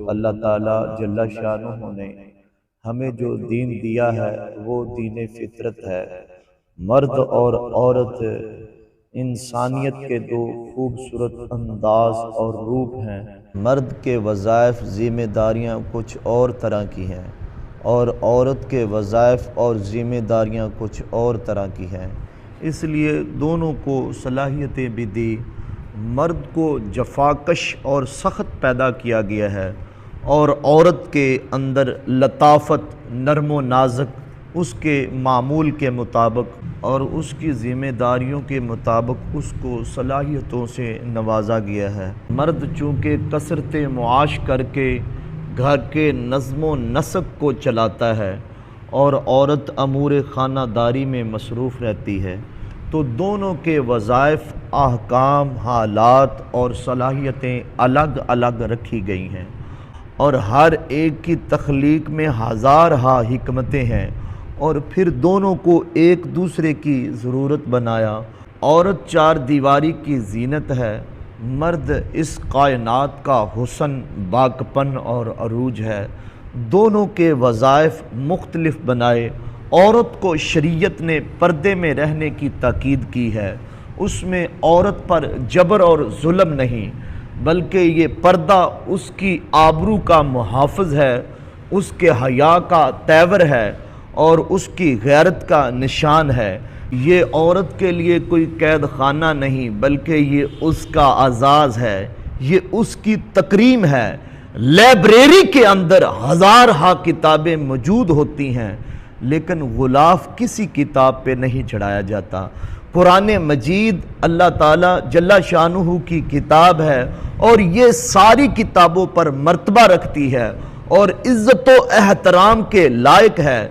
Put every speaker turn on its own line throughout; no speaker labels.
اللہ تعالیٰ جل شانہ نے ہمیں جو دین دیا ہے وہ دین فطرت ہے۔ مرد اور عورت انسانیت کے دو خوبصورت انداز اور روپ ہیں۔ مرد کے وظائف ذمہ داریاں کچھ اور طرح کی ہیں اور عورت کے وظائف اور ذمہ داریاں کچھ اور طرح کی ہیں، اس لیے دونوں کو صلاحیتیں بھی دی۔ مرد کو جفاکش اور سخت پیدا کیا گیا ہے اور عورت کے اندر لطافت، نرم و نازک، اس کے معمول کے مطابق اور اس کی ذمہ داریوں کے مطابق اس کو صلاحیتوں سے نوازا گیا ہے۔ مرد چونکہ کثرت معاش کر کے گھر کے نظم و نسق کو چلاتا ہے اور عورت امور خانہ داری میں مصروف رہتی ہے، تو دونوں کے وظائف، احکام، حالات اور صلاحیتیں الگ الگ رکھی گئی ہیں اور ہر ایک کی تخلیق میں ہزارہا حکمتیں ہیں، اور پھر دونوں کو ایک دوسرے کی ضرورت بنایا۔ عورت چار دیواری کی زینت ہے، مرد اس کائنات کا حسن، باکپن اور عروج ہے۔ دونوں کے وظائف مختلف بنائے۔ عورت کو شریعت نے پردے میں رہنے کی تاکید کی ہے، اس میں عورت پر جبر اور ظلم نہیں، بلکہ یہ پردہ اس کی آبرو کا محافظ ہے، اس کے حیا کا تیور ہے اور اس کی غیرت کا نشان ہے۔ یہ عورت کے لیے کوئی قید خانہ نہیں، بلکہ یہ اس کا اعزاز ہے، یہ اس کی تکریم ہے۔ لائبریری کے اندر ہزارہا کتابیں موجود ہوتی ہیں، لیکن غلاف کسی کتاب پہ نہیں چڑھایا جاتا۔ قرآن مجید اللہ تعالیٰ جل شانہ کی کتاب ہے اور یہ ساری کتابوں پر مرتبہ رکھتی ہے اور عزت و احترام کے لائق ہے،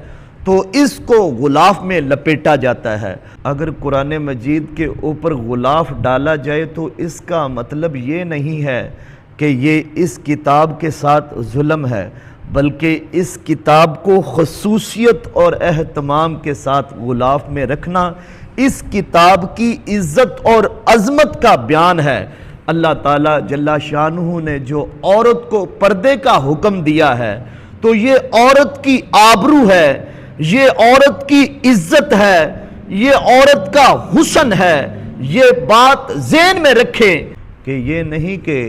تو اس کو غلاف میں لپیٹا جاتا ہے۔ اگر قرآن مجید کے اوپر غلاف ڈالا جائے تو اس کا مطلب یہ نہیں ہے کہ یہ اس کتاب کے ساتھ ظلم ہے، بلکہ اس کتاب کو خصوصیت اور اہتمام کے ساتھ غلاف میں رکھنا اس کتاب کی عزت اور عظمت کا بیان ہے۔ اللہ تعالیٰ جل شانہ نے جو عورت کو پردے کا حکم دیا ہے، تو یہ عورت کی آبرو ہے، یہ عورت کی عزت ہے، یہ عورت کا حسن ہے۔ یہ بات ذہن میں رکھیں کہ یہ نہیں کہ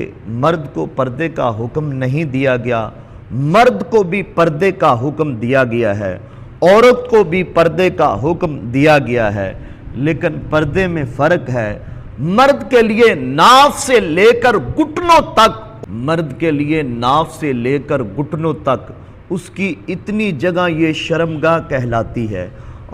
مرد کو پردے کا حکم نہیں دیا گیا، مرد کو بھی پردے کا حکم دیا گیا ہے، عورت کو بھی پردے کا حکم دیا گیا ہے، لیکن پردے میں فرق ہے۔ مرد کے لیے ناف سے لے کر گھٹنوں تک، مرد کے لیے ناف سے لے کر گھٹنوں تک اس کی اتنی جگہ یہ شرمگاہ کہلاتی ہے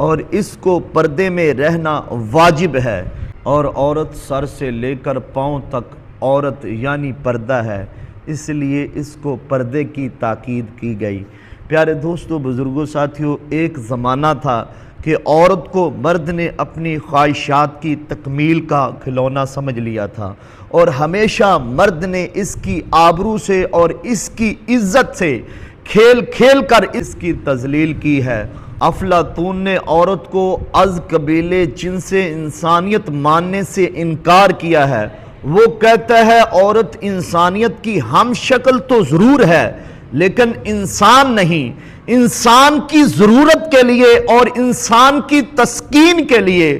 اور اس کو پردے میں رہنا واجب ہے، اور عورت سر سے لے کر پاؤں تک عورت یعنی پردہ ہے، اس لیے اس کو پردے کی تاکید کی گئی۔ پیارے دوستو، بزرگوں، ساتھیوں، ایک زمانہ تھا کہ عورت کو مرد نے اپنی خواہشات کی تکمیل کا کھلونا سمجھ لیا تھا اور ہمیشہ مرد نے اس کی آبرو سے اور اس کی عزت سے کھیل کھیل کر اس کی تذلیل کی ہے۔ افلاطون نے عورت کو از قبیلے جنس انسانیت ماننے سے انکار کیا ہے۔ وہ کہتا ہے عورت انسانیت کی ہم شکل تو ضرور ہے، لیکن انسان نہیں۔ انسان کی ضرورت کے لیے اور انسان کی تسکین کے لیے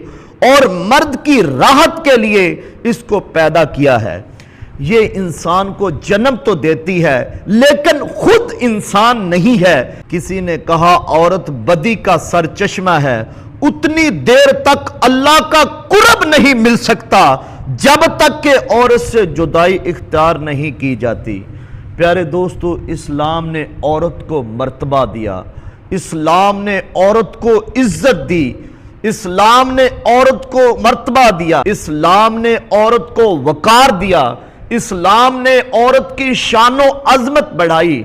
اور مرد کی راحت کے لیے اس کو پیدا کیا ہے۔ یہ انسان کو جنم تو دیتی ہے لیکن خود انسان نہیں ہے۔ کسی نے کہا عورت بدی کا سرچشمہ ہے، اتنی دیر تک اللہ کا قرب نہیں مل سکتا جب تک کہ عورت سے جدائی اختیار نہیں کی جاتی۔ پیارے دوستو، اسلام نے عورت کو مرتبہ دیا، اسلام نے عورت کو عزت دی، اسلام نے عورت کو مرتبہ دیا، اسلام نے عورت کو وقار دیا، اسلام نے عورت کی شان و عظمت بڑھائی۔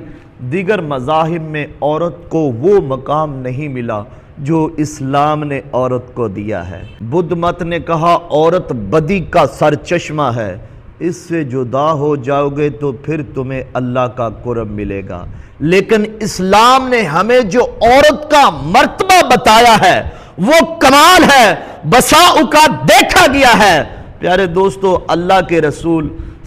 دیگر مذاہب میں عورت کو وہ مقام نہیں ملا جو اسلام نے عورت کو دیا ہے۔ بدھ مت نے کہا عورت بدی کا سرچشمہ ہے، اس سے جدا ہو جاؤ گے تو پھر تمہیں اللہ کا قرب ملے گا۔ لیکن اسلام نے ہمیں جو عورت کا مرتبہ بتایا ہے وہ کمال ہے، بسا اوقات دیکھا گیا ہے۔ پیارے دوستو، اللہ کے رسول